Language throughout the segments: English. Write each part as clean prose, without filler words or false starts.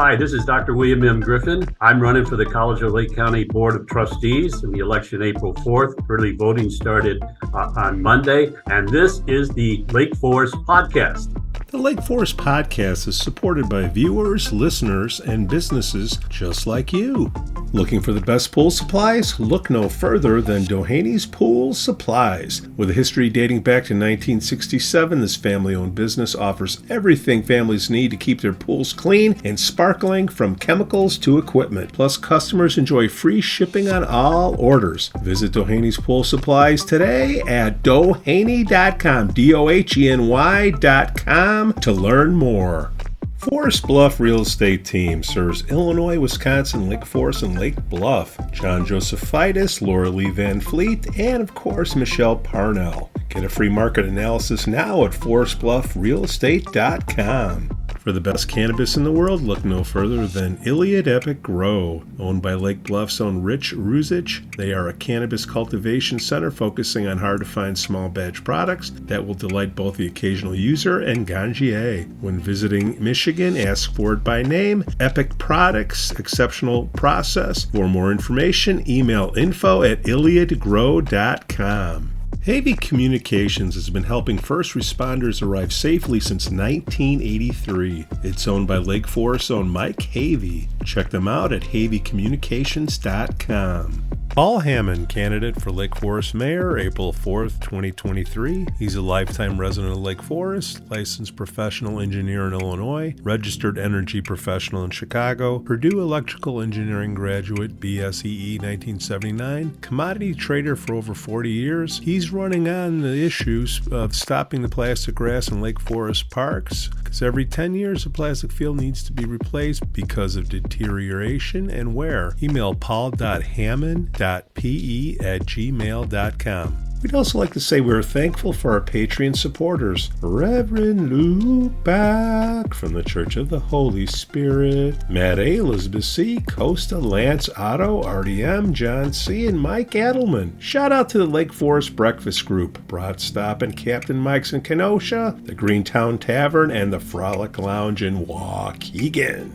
Hi, this is Dr. William M. Griffin. I'm running for the College of Lake County Board of Trustees in the election April 4th. Early voting started on Monday, and this is the Lake Forest Podcast. The Lake Forest Podcast is supported by viewers, listeners, and businesses just like you. Looking for the best pool supplies? Look no further than Dohany's Pool Supplies. With a history dating back to 1967, this family-owned business offers everything families need to keep their pools clean and sparkling, from chemicals to equipment. Plus, customers enjoy free shipping on all orders. Visit Dohany's Pool Supplies today at doheny.com, DOHENY.com, to learn more. Forest Bluff Real Estate Team serves Illinois, Wisconsin, Lake Forest, and Lake Bluff. John Josephitis, Laura Lee Van Fleet, and of course, Michelle Parnell. Get a free market analysis now at forestbluffrealestate.com. For the best cannabis in the world, look no further than Iliad Epic Grow. Owned by Lake Bluff's own Rich Ruzich, they are a cannabis cultivation center focusing on hard-to-find small batch products that will delight both the occasional user and ganjier. When visiting Michigan, ask for it by name. Epic Products, exceptional process. For more information, email info@iliadgrow.com. Havey Communications has been helping first responders arrive safely since 1983. It's owned by Lake Forest's own Mike Havey. Check them out at haveycommunications.com. Paul Hammond, candidate for Lake Forest Mayor, April 4th, 2023. He's a lifetime resident of Lake Forest, licensed professional engineer in Illinois, registered energy professional in Chicago, Purdue Electrical Engineering graduate, BSEE 1979, commodity trader for over 40 years. He's running on the issues of stopping the plastic grass in Lake Forest parks, because every 10 years a plastic field needs to be replaced because of deterioration and wear. Email paul.hammond.pe@gmail.com. We'd also like to say we're thankful for our Patreon supporters. Reverend Luke Bach from the Church of the Holy Spirit, Matt A., Elizabeth C., Costa, Lance, Otto, RDM, John C., and Mike Adelman. Shout out to the Lake Forest Breakfast Group, Broad Stop and Captain Mike's in Kenosha, the Greentown Tavern, and the Frolic Lounge in Waukegan.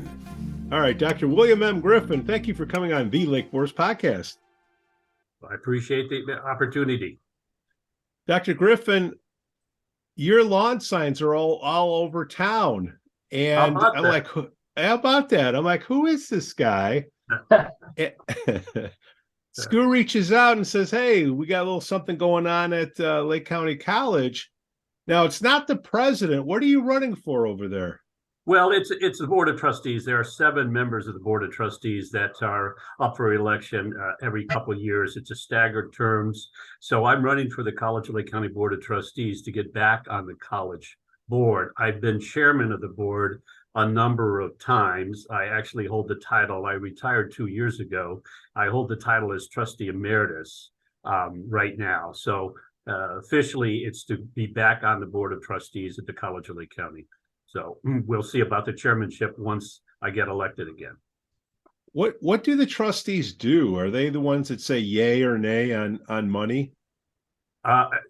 All right, Dr. William M. Griffin, thank you for coming on the Lake Forest Podcast. I appreciate the opportunity. Dr. Griffin, your lawn signs are all over town. And I'm like, how about that? I'm like, who is this guy? Skoo reaches out and says, hey, we got a little something going on at Lake County College. Now, it's not the president. What are you running for over there? Well, it's the Board of Trustees. There are 7 members of the Board of Trustees that are up for election every couple of years. It's a staggered terms. So I'm running for the College of Lake County Board of Trustees to get back on the college board. I've been chairman of the board a number of times. I actually hold the title. I retired 2 years ago. I hold the title as Trustee Emeritus right now. So officially, it's to be back on the Board of Trustees at the College of Lake County. So we'll see about the chairmanship once I get elected again. What do the trustees do? Are they the ones that say yay or nay on money?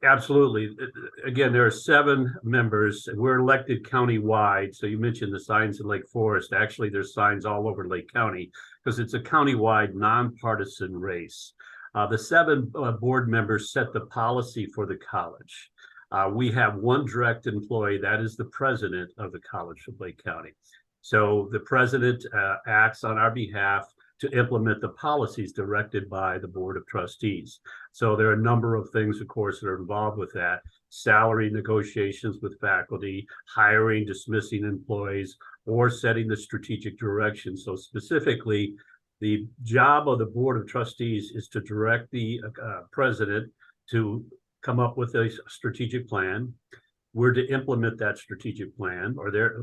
Absolutely. Again, there are 7 members. We're elected county-wide. So you mentioned the signs in Lake Forest. Actually, there's signs all over Lake County because it's a county-wide nonpartisan race. The 7 board members set the policy for the college. We have one direct employee, that is the president of the College of Lake County. So the president acts on our behalf to implement the policies directed by the Board of Trustees. So there are a number of things, of course, that are involved with that. Salary negotiations with faculty, hiring, dismissing employees, or setting the strategic direction. So specifically, the job of the Board of Trustees is to direct the president to come up with a strategic plan. We're to implement that strategic plan, or the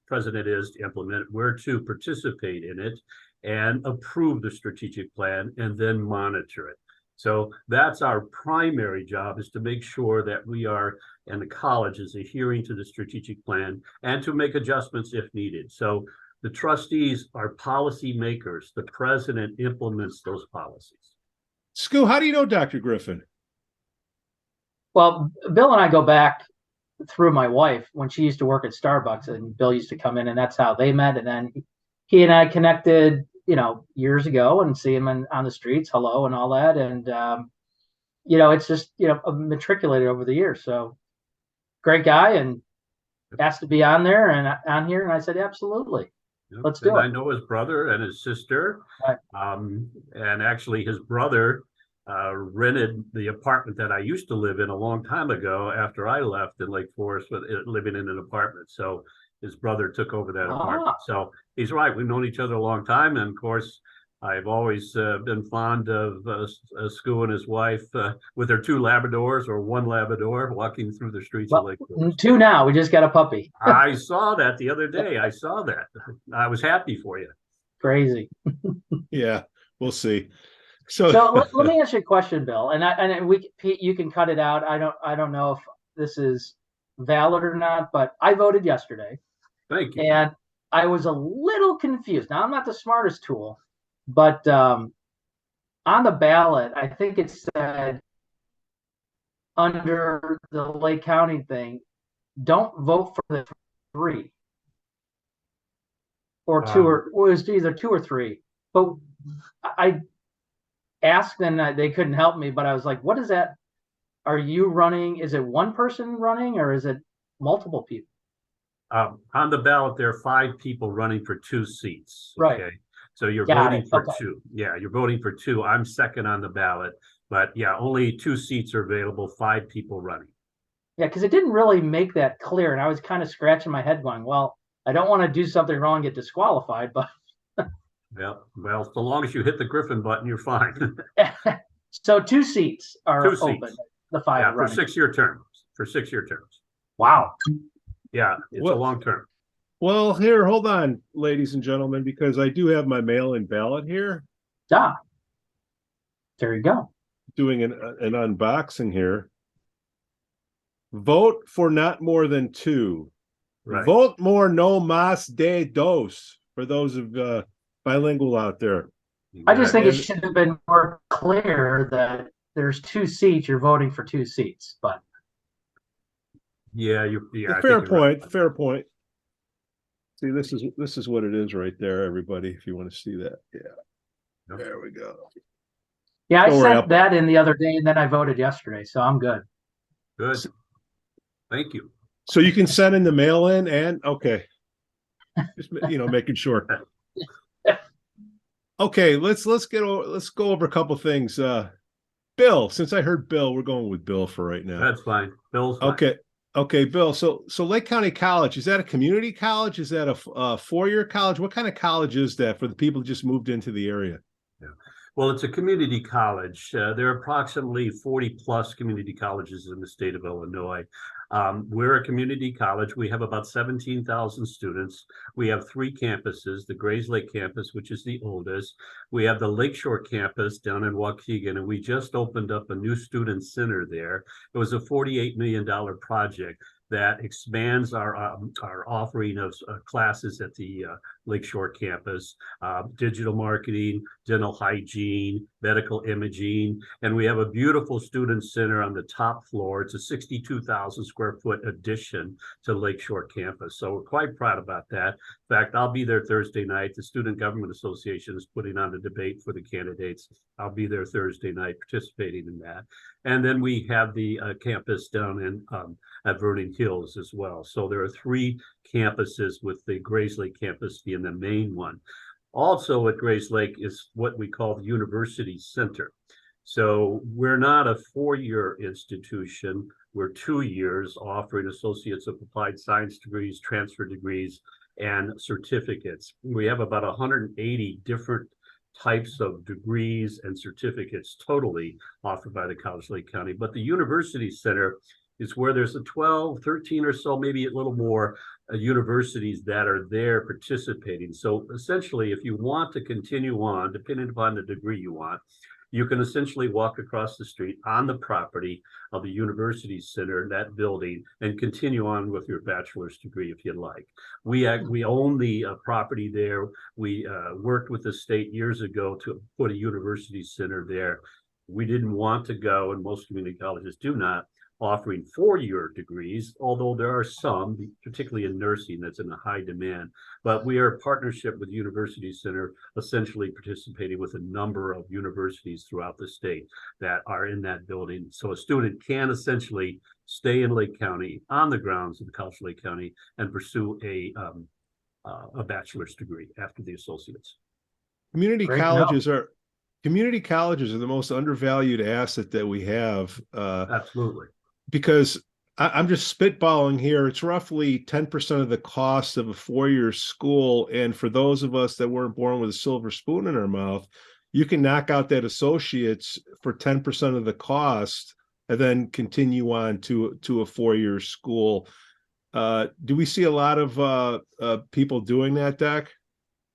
president is to implement it. We're to participate in it and approve the strategic plan and then monitor it. So that's our primary job, is to make sure that we are, and the college is adhering to the strategic plan and to make adjustments if needed. So the trustees are policy makers. The president implements those policies. Skoo, how do you know Dr. Griffin? Well, Bill and I go back through my wife when she used to work at Starbucks, and Bill used to come in, and that's how they met. And then he and I connected, years ago, and see him on the streets, hello and all that. And, it's just, matriculated over the years. So great guy, and asked to be on there and on here. And I said, absolutely. Yep. Let's do And it. I know his brother and his sister. Right. And actually his brother rented the apartment that I used to live in a long time ago after I left in Lake Forest, with living in an apartment. So his brother took over that apartment. So he's right. We've known each other a long time. And of course, I've always been fond of Skoo and his wife with their 2 Labradors, or 1 Labrador, walking through the streets of Lake Forest. 2 now. We just got a puppy. I saw that the other day. I saw that. I was happy for you. Crazy. Yeah, we'll see. So let me ask you a question, Bill. And Pete, you can cut it out. I don't know if this is valid or not, but I voted yesterday. Thank you. And I was a little confused. Now, I'm not the smartest tool, but on the ballot, I think it said under the Lake County thing, don't vote for the 3 or 2, or it was either 2 or 3. But I asked, and they couldn't help me, but I was like, what is that? Are you running? Is it one person running, or is it multiple people? On the ballot, there are 5 people running for 2 seats. Right. Okay. So you're voting for 2. Yeah, you're voting for 2. I'm second on the ballot, but yeah, only 2 seats are available, 5 people running. Yeah, because it didn't really make that clear, and I was kind of scratching my head going, well, I don't want to do something wrong and get disqualified, but well, so long as you hit the Griffin button, you're fine. So 2 seats are 2 open. seats. The 5 yeah, running. for 6-year terms. For 6-year terms. Wow. Yeah, it's a long term. Well, here, hold on, ladies and gentlemen, because I do have my mail-in ballot here. Yeah. There you go. Doing an unboxing here. Vote for not more than 2. Right. Vote more, no más de dos, for those of bilingual out there. I just think it should have been more clear that there's 2 seats, you're voting for 2 seats, but yeah, fair point. Right. Fair point. See, this is what it is right there, everybody. If you want to see that, yeah. Yep. There we go. Yeah, I sent that in the other day, and then I voted yesterday, so I'm good. Good. Thank you. So you can send in the mail-in, and okay, just making sure. Okay, let's go over a couple things. Bill, since I heard Bill, we're going with Bill for right now. That's fine. Bill's fine. Okay, Bill. So Lake County College, is that a community college? Is that a 4-year college? What kind of college is that for the people who just moved into the area? Yeah. Well, it's a community college. There are approximately 40 plus community colleges in the state of Illinois. We're a community college. We have about 17,000 students. We have 3 campuses, the Grays Lake campus, which is the oldest. We have the Lakeshore campus down in Waukegan, and we just opened up a new student center there. It was a $48 million project that expands our offering of classes at the Lakeshore campus, digital marketing, dental hygiene, medical imaging, and we have a beautiful student center on the top floor. It's a 62,000 square foot addition to Lakeshore campus. So we're quite proud about that. In fact, I'll be there Thursday night. The Student Government Association is putting on a debate for the candidates. I'll be there Thursday night participating in that. And then we have the campus down in at Vernon Hills as well. So there are 3 campuses, with the Grays Lake campus being the main one. Also at Grays Lake is what we call the University Center. So we're not a 4-year institution. We're 2 years, offering associates of applied science degrees, transfer degrees, and certificates. We have about 180 different types of degrees and certificates totally offered by the College Lake County. But the University Center is where there's a 12, 13 or so, maybe a little more universities that are there participating. So essentially, if you want to continue on, depending upon the degree you want, you can essentially walk across the street on the property of the University Center, that building, and continue on with your bachelor's degree if you'd like. We own the property there. We worked with the state years ago to put a University Center there. We didn't want to go, and most community colleges do not, offering 4-year degrees, although there are some, particularly in nursing, that's in a high demand. But we are a partnership with University Center, essentially participating with a number of universities throughout the state that are in that building. So a student can essentially stay in Lake County on the grounds of the College of Lake County and pursue a bachelor's degree after the associates. Community Great to know. colleges are the most undervalued asset that we have. Absolutely. Because I'm just spitballing here. It's roughly 10% of the cost of a 4-year school. And for those of us that weren't born with a silver spoon in our mouth, you can knock out that associate's for 10% of the cost and then continue on to a 4-year school. Do we see a lot of people doing that, Doc?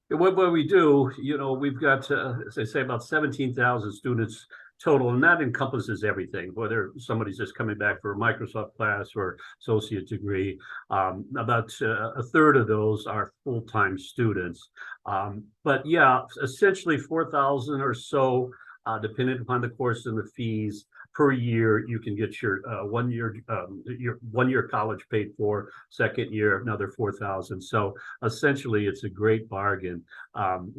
What we do, we've got, as I say, about 17,000 students total, and that encompasses everything, whether somebody's just coming back for a Microsoft class or associate degree. About a third of those are full-time students. But yeah, essentially 4,000 or so, depending upon the course and the fees per year. You can get your 1 year college paid for, second year another 4,000. So essentially it's a great bargain.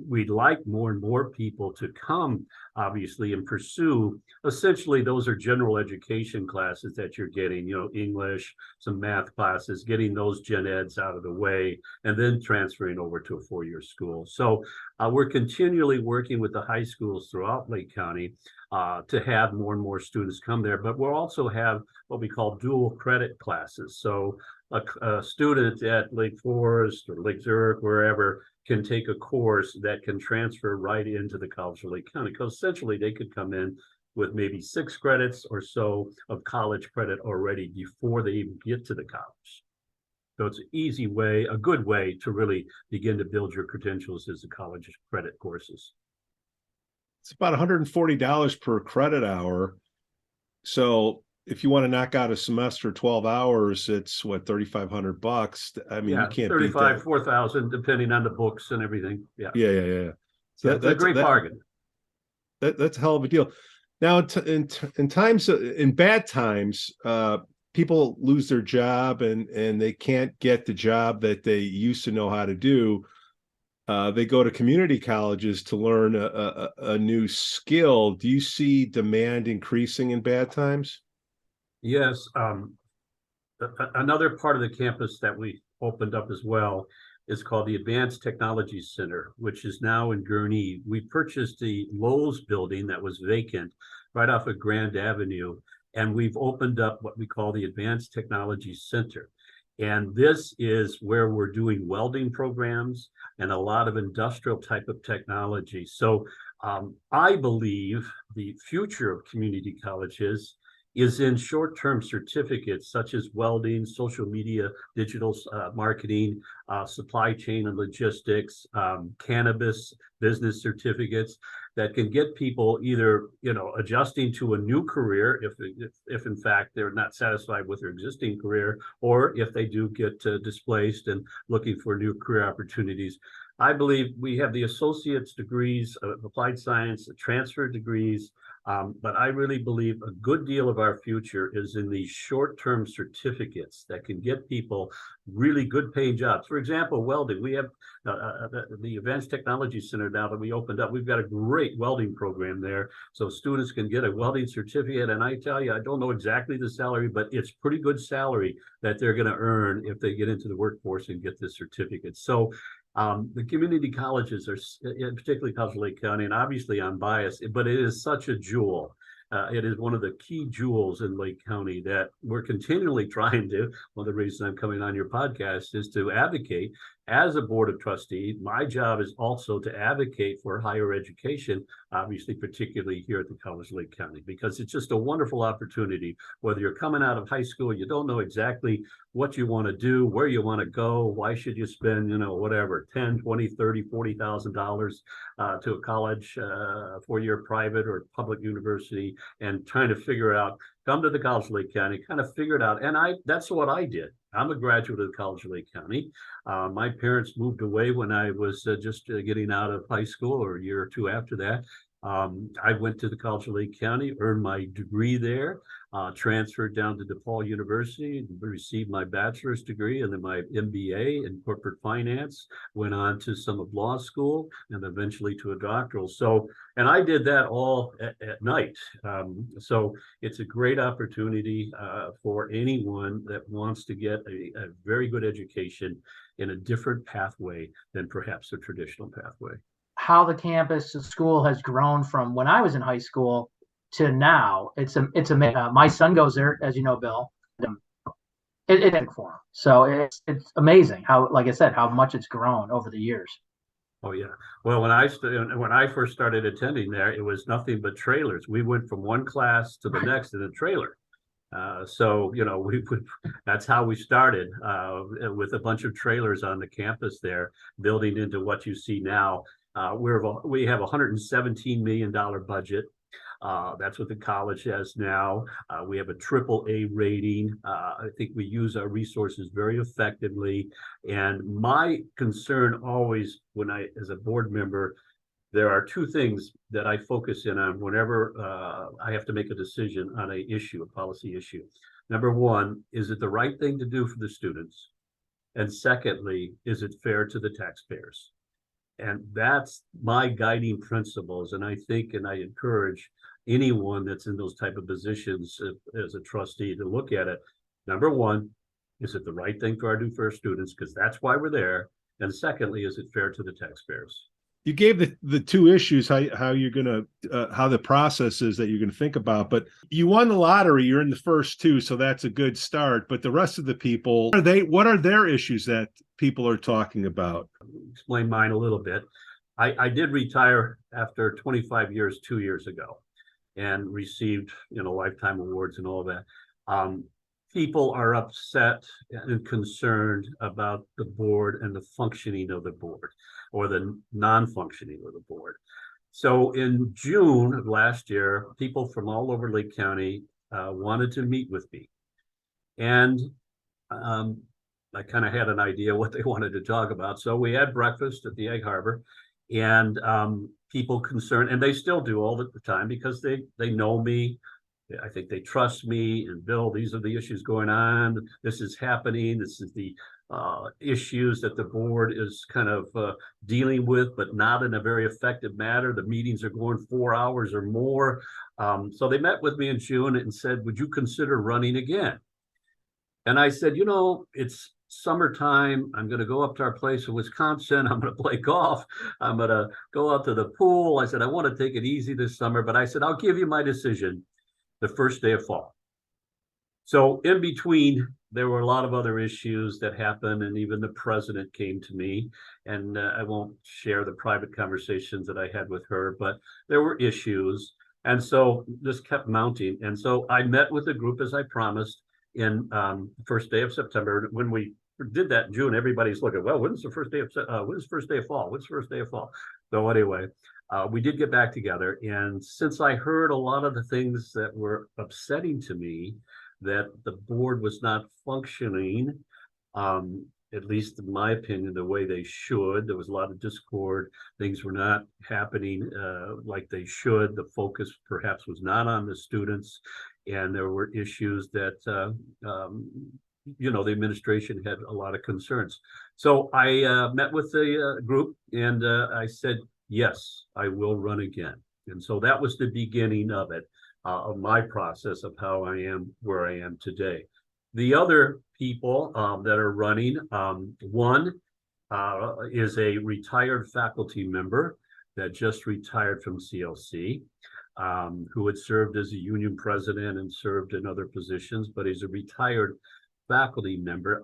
We'd like more and more people to come, obviously, and pursue. Essentially those are general education classes that you're getting, English, some math classes, getting those gen eds out of the way, and then transferring over to a 4-year school. So we're continually working with the high schools throughout Lake County to have more and more students come there. But we'll also have what we call dual credit classes. So a student at Lake Forest or Lake Zurich, wherever, can take a course that can transfer right into the College of Lake County, because essentially they could come in with maybe 6 credits or so of college credit already before they even get to the college. So it's an easy way, a good way to really begin to build your credentials as the college credit courses. It's about $140 per credit hour. So if you want to knock out a semester 12 hours, it's what, $3,500. I mean, you can't beat that. 4,000, depending on the books and everything. Yeah. So that's a great bargain. That's a hell of a deal. Now, in bad times, people lose their job and they can't get the job that they used to know how to do. They go to community colleges to learn a new skill. Do you see demand increasing in bad times? Yes. Another part of the campus that we opened up as well is called the Advanced Technology Center, which is now in Gurnee. We purchased the Lowe's building that was vacant right off of Grand Avenue, and we've opened up what we call the Advanced Technology Center. And this is where we're doing welding programs and a lot of industrial type of technology. So I believe the future of community colleges is in short-term certificates such as welding, social media, digital marketing, supply chain and logistics, cannabis business certificates that can get people either, adjusting to a new career if in fact they're not satisfied with their existing career, or if they do get displaced and looking for new career opportunities. I believe we have the associate's degrees of applied science, the transfer degrees, but I really believe a good deal of our future is in these short-term certificates that can get people really good paying jobs. For example, welding. We have the Advanced Technology Center now that we opened up. We've got a great welding program there. So students can get a welding certificate. And I tell you, I don't know exactly the salary, but it's pretty good salary that they're going to earn if they get into the workforce and get this certificate. So the community colleges are, particularly College of Lake County, and obviously I'm biased, but it is such a jewel. It is one of the key jewels in Lake County that we're continually trying to. One of the reasons I'm coming on your podcast is to advocate. As a Board of Trustees, my job is also to advocate for higher education, obviously, particularly here at the College of Lake County, because it's just a wonderful opportunity. Whether you're coming out of high school, you don't know exactly what you want to do, where you want to go, why should you spend, whatever, 10, 20, 30, $40,000 to a college, 4-year private or public university, and trying to figure out, come to the College of Lake County, kind of figure it out. And that's what I did. I'm a graduate of the College of Lake County. My parents moved away when I was just getting out of high school, or a year or two after that. I went to the College of Lake County, earned my degree there. transferred down to DePaul University, received my bachelor's degree and then my MBA in corporate finance, went on to some of law school and eventually to a doctoral. So, and I did that all at night. So it's a great opportunity for anyone that wants to get a very good education in a different pathway than perhaps a traditional pathway. How the campus, the school has grown from when I was in high school to now, it's amazing. My son goes there, as you know, Bill. It's for him, so it's amazing how, like I said, how much it's grown over the years. Oh yeah. Well, when I first started attending there, it was nothing but trailers. We went from one class to the next in a trailer. So you know, that's how we started with a bunch of trailers on the campus there, building into what you see now. We have a $117 million budget. That's what the college has now. We have a AAA rating. I think we use our resources very effectively. And my concern always, as a board member, there are two things that I focus in on whenever I have to make a decision on a policy issue. Number one, is it the right thing to do for the students? And secondly, is it fair to the taxpayers? And that's my guiding principles. And I think, and I encourage anyone that's in those type of positions as a trustee to look at it. Number one, is it the right thing for our students? Because that's why we're there. And secondly, is it fair to the taxpayers? You gave the two issues, how you're going to, how the process is that you're going to think about, but you won the lottery, you're in the first two, so that's a good start. But the rest of the people, what are their issues that people are talking about? Explain mine a little bit. I did retire after 25 years, 2 years ago, and received, lifetime awards and all that. People are upset and concerned about the board and the functioning of the board, or the non-functioning of the board. So in June of last year, people from all over Lake County wanted to meet with me. And I kind of had an idea what they wanted to talk about. So we had breakfast at the Egg Harbor, and people concerned, and they still do all the time because they know me. I think they trust me, and Bill, these are the issues going on. This is happening. This is the issues that the board is kind of dealing with, but not in a very effective manner. The meetings are going 4 hours or more. So they met with me in June and said, would you consider running again? And I said, it's summertime. I'm going to go up to our place in Wisconsin. I'm going to play golf. I'm going to go out to the pool. I said, I want to take it easy this summer, but I said, I'll give you my decision the first day of fall. So in between, there were a lot of other issues that happened, and even the president came to me, and I won't share the private conversations that I had with her, but there were issues. And so this kept mounting. And so I met with the group as I promised in the first day of September. When we did that in June, everybody's looking, well, when's the first day of fall? When's the first day of fall? So anyway, we did get back together. And since I heard a lot of the things that were upsetting to me, that the board was not functioning, at least in my opinion, the way they should. There was a lot of discord. Things were not happening like they should. The focus perhaps was not on the students. And there were issues that, the administration had a lot of concerns. So I met with the group, and I said, yes, I will run again. And so that was the beginning of it, of my process of how I am where I am today. The other people that are running, one is a retired faculty member that just retired from CLC, who had served as a union president and served in other positions, but he's a retired faculty member.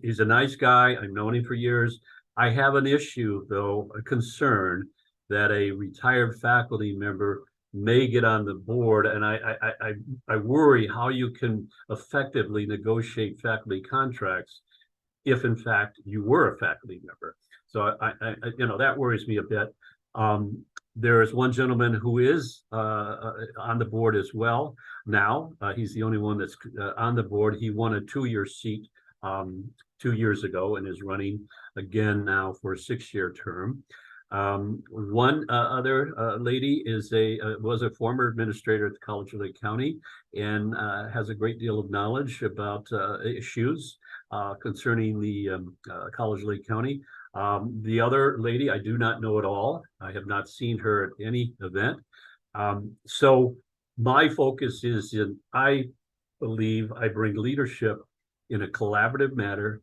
He's a nice guy. I've known him for years. I have an issue, though, a concern that a retired faculty member may get on the board, and I worry how you can effectively negotiate faculty contracts if, in fact, you were a faculty member. So that worries me a bit. There is one gentleman who is on the board as well now. He's the only one that's on the board. He won a 2-year seat 2 years ago and is running again now for a 6-year term. One other lady is was a former administrator at the College of Lake County and has a great deal of knowledge about issues concerning the College of Lake County. The other lady I do not know at all. I have not seen her at any event. So my focus is I believe I bring leadership in a collaborative manner.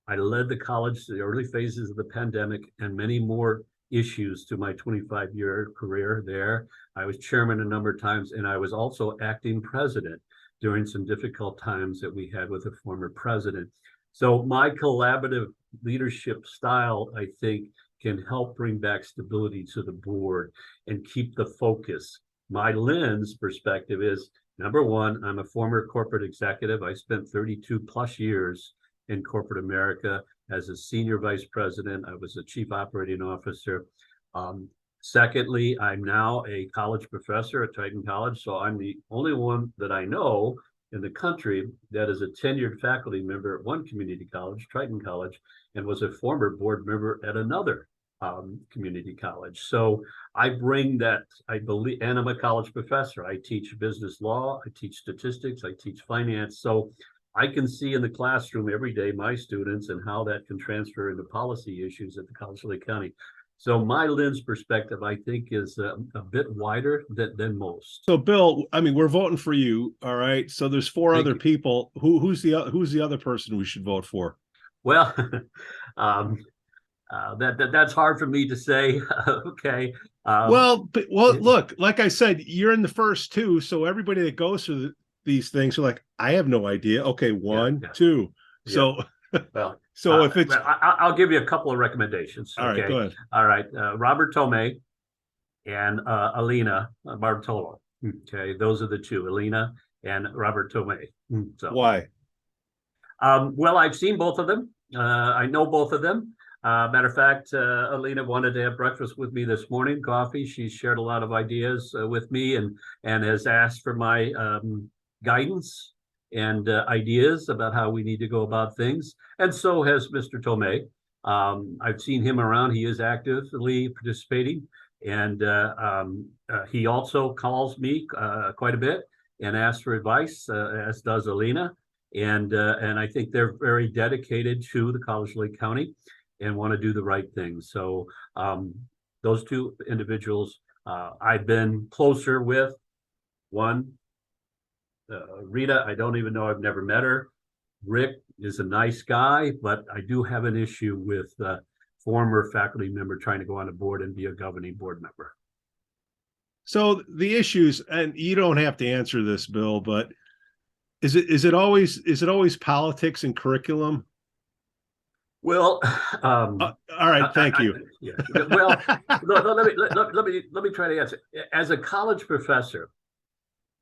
I led the college through the early phases of the pandemic and many more issues to my 25-year career there. I was chairman a number of times, and I was also acting president during some difficult times that we had with a former president. So my collaborative leadership style, I think, can help bring back stability to the board and keep the focus. My lens perspective is, number one, I'm a former corporate executive. I spent 32 plus years in corporate America as a senior vice president. I was a chief operating officer. Secondly, I'm now a college professor at Triton College. So I'm the only one that I know in the country that is a tenured faculty member at one community college, Triton College, and was a former board member at another community college. So I bring that, I believe, and I'm a college professor. I teach business law, I teach statistics, I teach finance. So I can see in the classroom every day my students and how that can transfer into policy issues at the College of Lake County. So my lens perspective, I think, is a bit wider than most. So, Bill, I mean, we're voting for you. All right. So there's four Thank other you. people. Who's the other person we should vote for? Well, that's hard for me to say. Okay. Look, like I said, you're in the first two, so everybody that goes through these things are like, I have no idea. Okay, one, two. So, well, so if it's, I'll give you a couple of recommendations. All right, go ahead. All right, Robert Tomei and Alina Bartolo. Okay, those are the two, Alina and Robert Tomei. So why? Well, I've seen both of them. I know both of them. Matter of fact, Alina wanted to have breakfast with me this morning, coffee. She shared a lot of ideas with me and has asked for my guidance and ideas about how we need to go about things. And so has Mr. Tomei. I've seen him around. He is actively participating. And he also calls me quite a bit and asks for advice, as does Alina. And I think they're very dedicated to the College of Lake County and want to do the right thing. So those two individuals I've been closer with. One, Rita, I don't even know, I've never met her. Rick is a nice guy, but I do have an issue with former faculty member trying to go on a board and be a governing board member. So the issues, and you don't have to answer this, Bill, but is it always politics and curriculum? Well, all right, thank you. Yeah. Well, let me try to answer. As a college professor,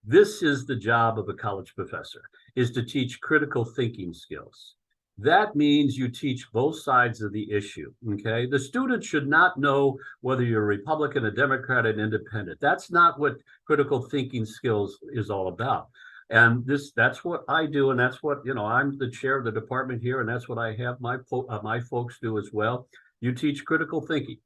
this is the job of a college professor, is to teach critical thinking skills. That means you teach both sides of the issue, okay? The student should not know whether you're a Republican, a Democrat, an independent. That's not what critical thinking skills is all about. And that's what I do, and that's what, I'm the chair of the department here, and that's what I have my folks do as well. You teach critical thinking.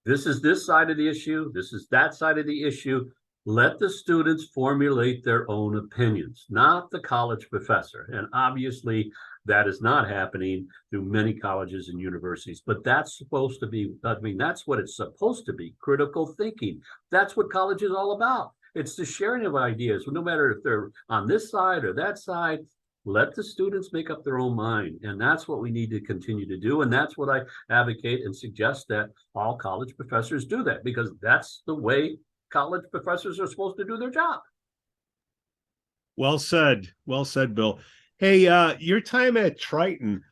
This is this side of the issue. This is that side of the issue. Let the students formulate their own opinions, not the college professor. And obviously, that is not happening through many colleges and universities, but that's supposed to be, that's what it's supposed to be, critical thinking. That's what college is all about. It's the sharing of ideas, no matter if they're on this side or that side. Let the students make up their own mind. And that's what we need to continue to do. And that's what I advocate and suggest that all college professors do that, because that's the way college professors are supposed to do their job. Well said, Bill. Hey, your time at Triton,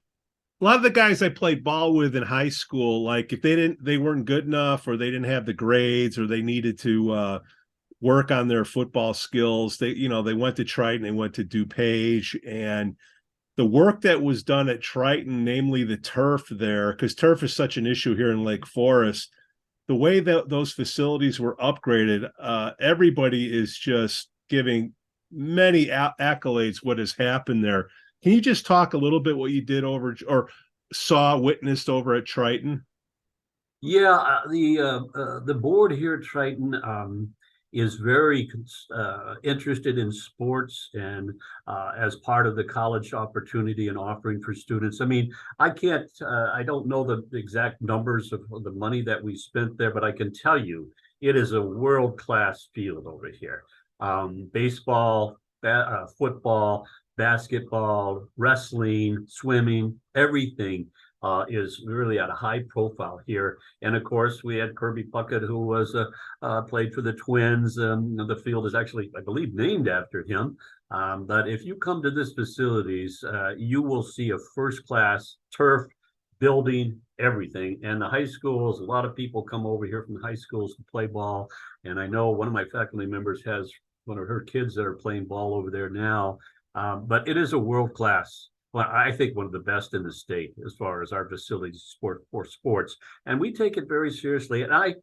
a lot of the guys I played ball with in high school, like if they weren't good enough, or they didn't have the grades, or they needed to work on their football skills, they went to Triton, they went to DuPage, and the work that was done at Triton, namely the turf there, because turf is such an issue here in Lake Forest, the way that those facilities were upgraded, everybody is just giving many accolades what has happened there. Can you just talk a little bit what you did over, or witnessed over at Triton? Yeah, the board here at Triton is very interested in sports and as part of the college opportunity and offering for students. I mean, I don't know the exact numbers of the money that we spent there, but I can tell you it is a world-class field over here. Baseball, football, basketball, wrestling, swimming, everything is really at a high profile here. And of course, we had Kirby Puckett, who was played for the Twins. The field is actually, I believe, named after him. But if you come to this facilities, you will see a first-class turf building, everything. And the high schools, a lot of people come over here from the high schools to play ball. And I know one of my faculty members has one of her kids that are playing ball over there now. But it is a world-class, well, I think one of the best in the state as far as our facilities for sports, and we take it very seriously. And I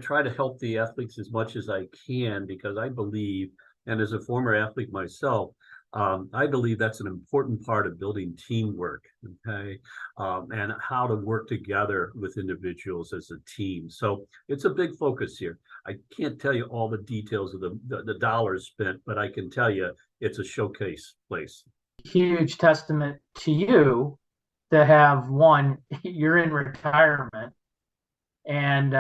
try to help the athletes as much as I can because I believe, and as a former athlete myself, I believe that's an important part of building teamwork, okay, and how to work together with individuals as a team. So it's a big focus here. I can't tell you all the details of the dollars spent, but I can tell you it's a showcase place. Huge testament to you to have one, you're in retirement and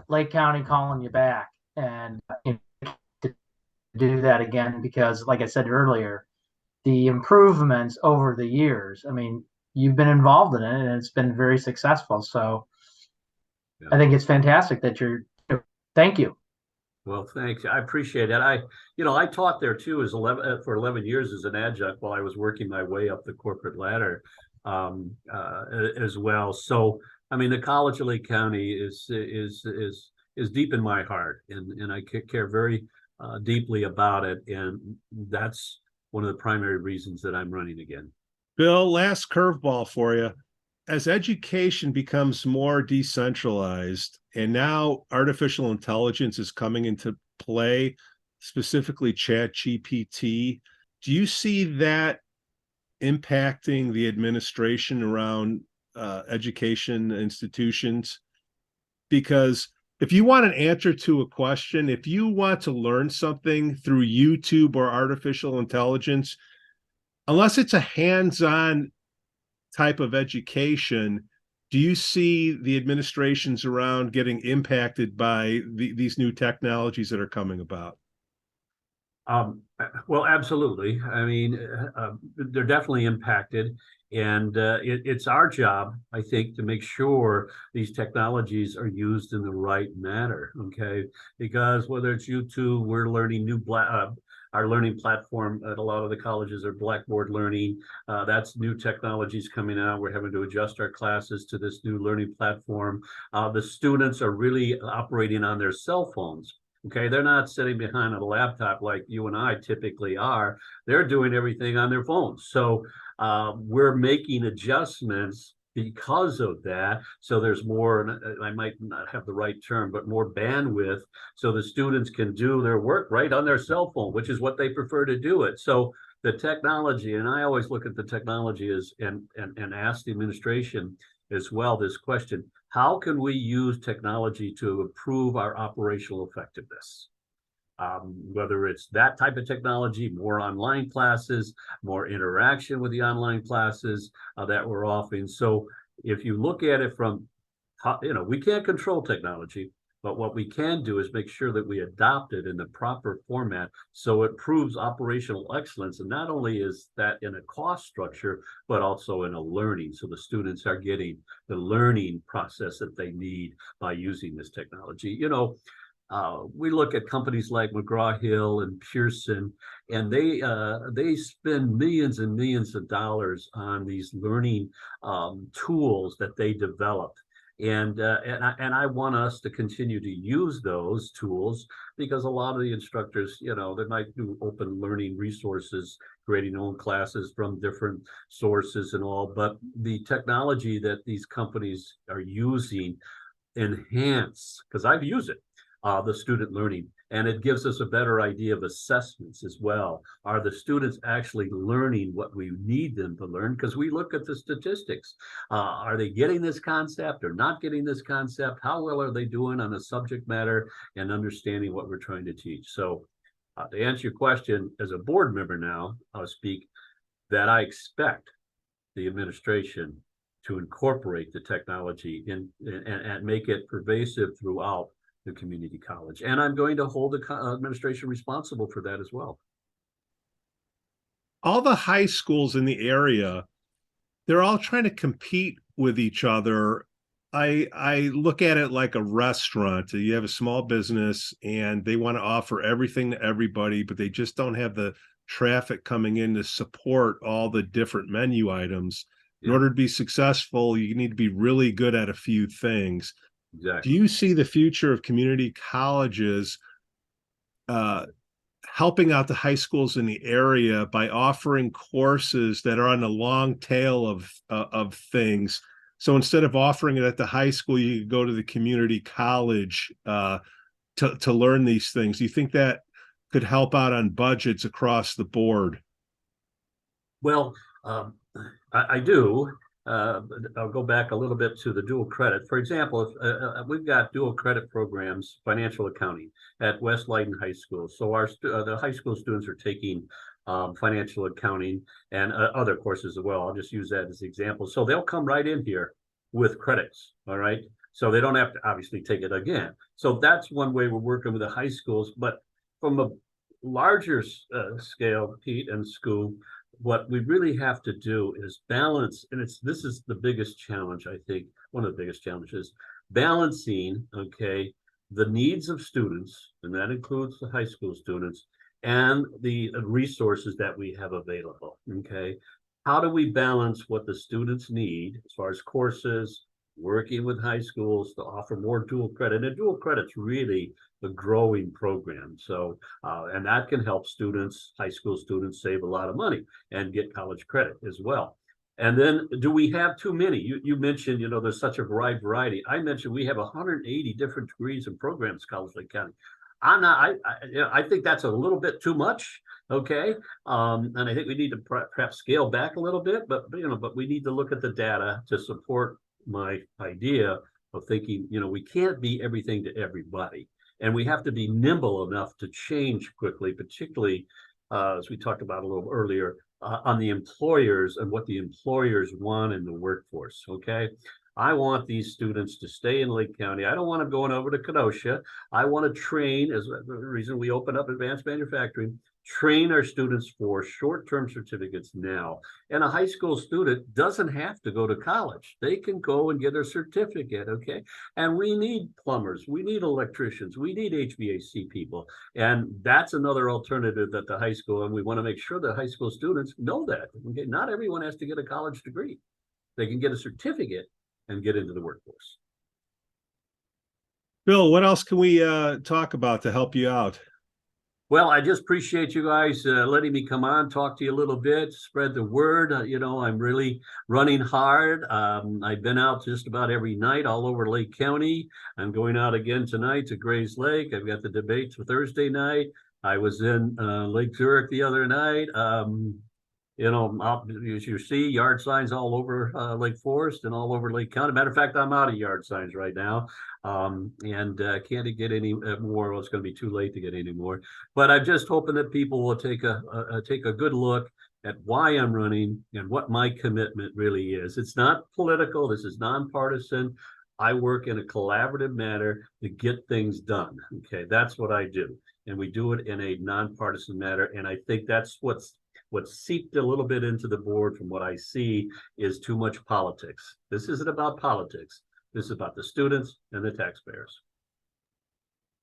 Lake County calling you back and to do that again because, like I said earlier, the improvements over the years. I mean, you've been involved in it and it's been very successful. So Yeah. I think it's fantastic that you're. Thank you. Well, thanks. I appreciate it. I taught there too as 11 for 11 years as an adjunct while I was working my way up the corporate ladder as well. So, I mean, the College of Lake County is deep in my heart, and I care very deeply about it, and that's one of the primary reasons that I'm running again. Bill, last curveball for you. As education becomes more decentralized and now artificial intelligence is coming into play, specifically Chat GPT, do you see that impacting the administration around education institutions? Because if you want an answer to a question, if you want to learn something through YouTube or artificial intelligence, unless it's a hands-on type of education, do you see the administrations around getting impacted by these new technologies that are coming about? Well, absolutely. I mean, they're definitely impacted, and it's our job, I think, to make sure these technologies are used in the right manner. Okay, because whether it's YouTube, we're learning our learning platform at a lot of the colleges are Blackboard learning. That's new technologies coming out. We're having to adjust our classes to this new learning platform. The students are really operating on their cell phones. Okay, they're not sitting behind a laptop like you and I typically are. They're doing everything on their phones. So we're making adjustments because of that. So there's more, I might not have the right term, but more bandwidth so the students can do their work right on their cell phone, which is what they prefer to do it. So the technology, and I always look at the technology as and ask the administration as well this question: how can we use technology to improve our operational effectiveness? Whether it's that type of technology, more online classes, more interaction with the online classes that we're offering. So if you look at it from, we can't control technology, but what we can do is make sure that we adopt it in the proper format so it proves operational excellence. And not only is that in a cost structure, but also in a learning. So the students are getting the learning process that they need by using this technology. We look at companies like McGraw-Hill and Pearson, and they spend millions and millions of dollars on these learning tools that they developed. And I want us to continue to use those tools because a lot of the instructors, they might do open learning resources, creating own classes from different sources and all, but the technology that these companies are using enhance, because I've used it. the student learning. And it gives us a better idea of assessments as well. Are the students actually learning what we need them to learn? Because we look at the statistics. Are they getting this concept or not getting this concept? How well are they doing on the subject matter and understanding what we're trying to teach? So to answer your question, as a board member now, I'll speak that I expect the administration to incorporate the technology and make it pervasive throughout the community college. And I'm going to hold the administration responsible for that as well. All the high schools in the area, they're all trying to compete with each other. I look at it like a restaurant. You have a small business and they want to offer everything to everybody, but they just don't have the traffic coming in to support all the different menu items. In order to be successful, you need to be really good at a few things. Exactly. Do you see the future of community colleges helping out the high schools in the area by offering courses that are on the long tail of things? So instead of offering it at the high school, you go to the community college to learn these things. Do you think that could help out on budgets across the board? Well, I do. I'll go back a little bit to the dual credit. For example, if, we've got dual credit programs, financial accounting at West Leyden High School. So the high school students are taking financial accounting and other courses as well. I'll just use that as an example. So they'll come right in here with credits, all right? So they don't have to obviously take it again. So that's one way we're working with the high schools. But from a larger scale, Pete and Skoo, what we really have to do is balance, and this is the biggest challenge, I think, one of the biggest challenges, balancing, okay, the needs of students, and that includes the high school students, and the resources that we have available, okay? How do we balance what the students need as far as courses, working with high schools to offer more dual credit? And dual credit's really the growing program. So, and that can help students, high school students, save a lot of money and get college credit as well. And then do we have too many? You mentioned, there's such a wide variety. I mentioned we have 180 different degrees and programs, College Lake County. I think that's a little bit too much. Okay. And I think we need to perhaps scale back a little bit, but we need to look at the data to support my idea of thinking, we can't be everything to everybody. And we have to be nimble enough to change quickly, particularly as we talked about a little earlier, on the employers and what the employers want in the workforce. Okay. I want these students to stay in Lake County. I don't want them going over to Kenosha. I want to train, as the reason we open up advanced manufacturing, train our students for short-term certificates now. And a high school student doesn't have to go to college. They can go and get a certificate, okay? And we need plumbers, we need electricians, we need HVAC people. And that's another alternative at the high school. And we want to make sure that high school students know that. Okay? Not everyone has to get a college degree. They can get a certificate and get into the workforce. Bill, what else can we talk about to help you out? Well, I just appreciate you guys letting me come on, talk to you a little bit, spread the word. I'm really running hard. I've been out just about every night all over Lake County. I'm going out again tonight to Grays Lake. I've got the debates for Thursday night. I was in Lake Zurich the other night. As you see, yard signs all over Lake Forest and all over Lake County. Matter of fact, I'm out of yard signs right now, and can't get any more. Well, it's going to be too late to get any more. But I'm just hoping that people will take a good look at why I'm running and what my commitment really is. It's not political. This is nonpartisan. I work in a collaborative manner to get things done. Okay, that's what I do, and we do it in a nonpartisan manner. And I think that's what seeped a little bit into the board from what I see is too much politics. This isn't about politics. This is about the students and the taxpayers.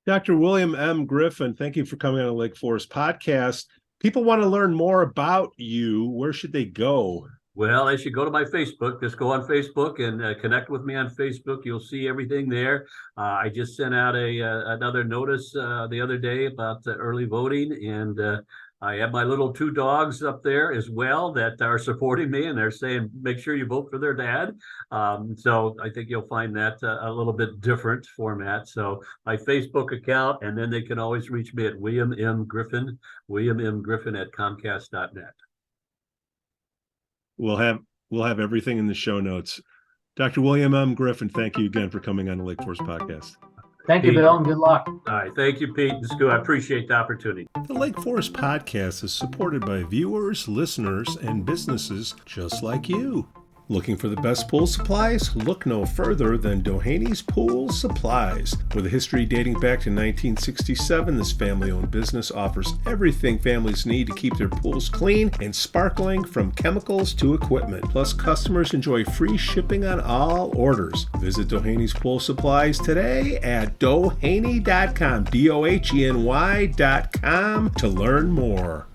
Dr. William M. Griffin, thank you for coming on the Lake Forest podcast. People want to learn more about you. Where should they go? Well, they should go to my Facebook. Just go on Facebook and connect with me on Facebook. You'll see everything there. I just sent out another notice the other day about early voting, and I have my little 2 dogs up there as well that are supporting me, and they're saying, make sure you vote for their dad. So I think you'll find that a little bit different format. So my Facebook account, and then they can always reach me at William M Griffin at Comcast.net. We'll have everything in the show notes. Dr. William M. Griffin, thank you again for coming on the Lake Forest Podcast. Thank you, Bill, and good luck. All right. Thank you, Pete and Skoo. I appreciate the opportunity. The Lake Forest Podcast is supported by viewers, listeners, and businesses just like you. Looking for the best pool supplies? Look no further than Dohany's Pool Supplies. With a history dating back to 1967, this family-owned business offers everything families need to keep their pools clean and sparkling, from chemicals to equipment. Plus, customers enjoy free shipping on all orders. Visit Dohany's Pool Supplies today at doheny.com, DOHENY.com, to learn more.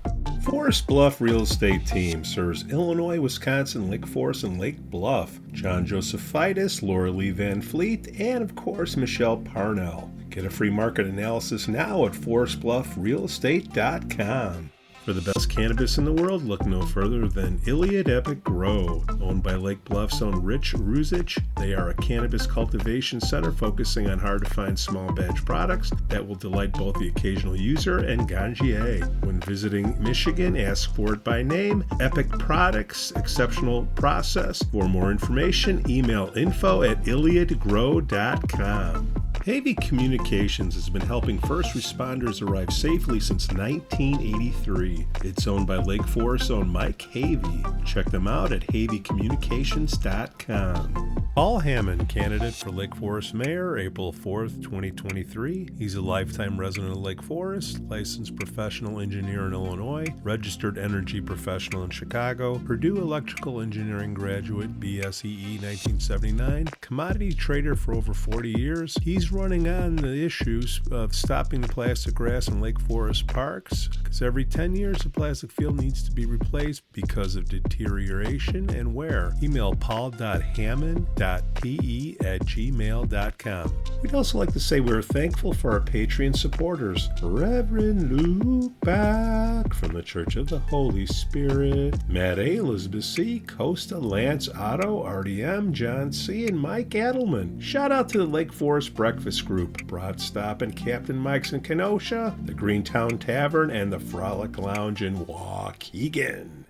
Forest Bluff Real Estate Team serves Illinois, Wisconsin, Lake Forest, and Lake Bluff. John Josephitis, Laura Lee Van Fleet, and of course, Michelle Parnell. Get a free market analysis now at forestbluffrealestate.com. For the best cannabis in the world, look no further than Iliad Epic Grow. Owned by Lake Bluff's own Rich Ruzich, they are a cannabis cultivation center focusing on hard-to-find small batch products that will delight both the occasional user and ganjier. When visiting Michigan, ask for it by name. Epic Products, exceptional process. For more information, email info@iliadgrow.com. Havey Communications has been helping first responders arrive safely since 1983. It's owned by Lake Forest's own Mike Havey. Check them out at haveycommunications.com. Paul Hammond, candidate for Lake Forest Mayor, April 4th, 2023. He's a lifetime resident of Lake Forest, licensed professional engineer in Illinois, registered energy professional in Chicago, Purdue Electrical Engineering graduate, BSEE 1979, commodity trader for over 40 years. He's running on the issues of stopping the plastic grass in Lake Forest parks, because every 10 years the plastic field needs to be replaced because of deterioration and wear. Email paul.hammond.pe@gmail.com. We'd also like to say we're thankful for our Patreon supporters: Reverend Luke Back from the Church of the Holy Spirit, Matt A., Elizabeth C., Costa, Lance, Otto, RDM, John C., and Mike Adelman. Shout out to the Lake Forest Breakfast Group, Broad Stop and Captain Mike's in Kenosha, the Greentown Tavern, and the Frolic Lounge in Waukegan.